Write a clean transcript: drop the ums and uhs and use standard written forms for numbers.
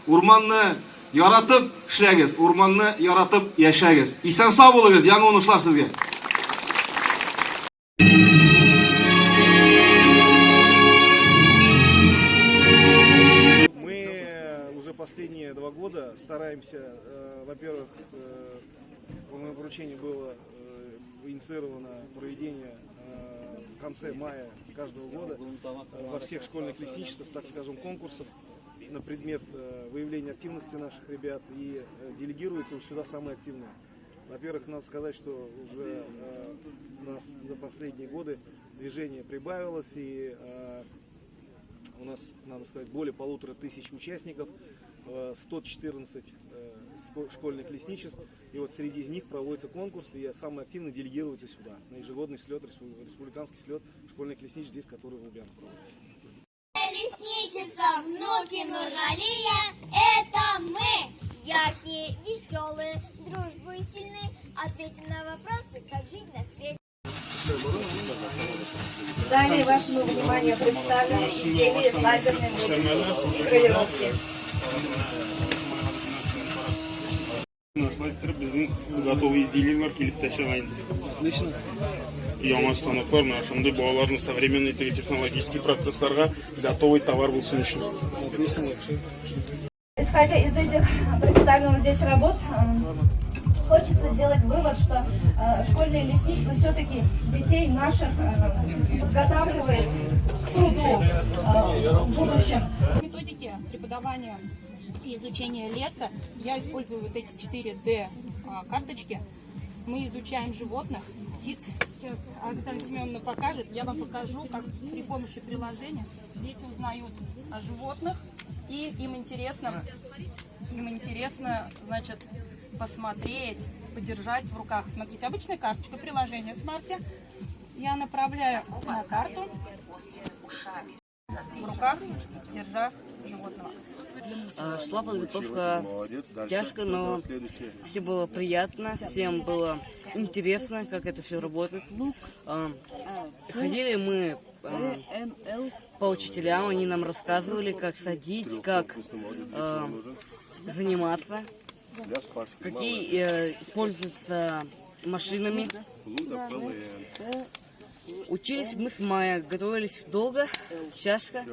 Урманны яратып эшләгез, урманны яратып яшәгез. Исән сау булыгыз, яңа уңышлар сезгә. Последние 2 года стараемся, во-первых, по моему поручению было инициировано проведение в конце мая каждого года во всех школьных лесничествах, так скажем, конкурсов на предмет выявления активности наших ребят, и делегируются сюда самые активные. Во-первых, надо сказать, что уже у нас за последние годы движение прибавилось, и у нас, надо сказать, более 1500 участников, 114 школьных лесничеств, и вот среди них проводится конкурс, и самые активные делегируются сюда, на ежегодный слет, республиканский слет школьных лесничеств, здесь, который в Лубянке проводится. Лесничество, внуки Нургалия, это мы! Яркие, веселые, дружбу и сильные, ответим на вопросы, как жить на свете. Далее вашему вниманию представлены изделия с лазерной вырезки и гравировки. Готовые изделия келіп ташылайын. Отлично. Яңа станоклар, ошондой балалардын современный технологический процессларга готовый товар болсын үчүн. Отлично. Исходя из этих представленных здесь работ, хочется сделать вывод, что школьное лесничество все-таки детей наших подготавливает к труду в будущем. Методики преподавания и изучения леса я использую вот эти 4D карточки. Мы изучаем животных, птиц. Сейчас Оксана Семеновна покажет. Я вам покажу, как при помощи приложения дети узнают о животных. И им интересно, значит, посмотреть, подержать в руках. Смотрите, обычная карточка, приложение Смарте. Я направляю на карту в руках, держа животного. Шла подготовка тяжко, но всем было приятно, всем было интересно, как это все работает. Ходили мы по учителям, они нам рассказывали, как садить, как заниматься, какие пользуются машинами. Учились мы с мая, готовились долго, тяжко.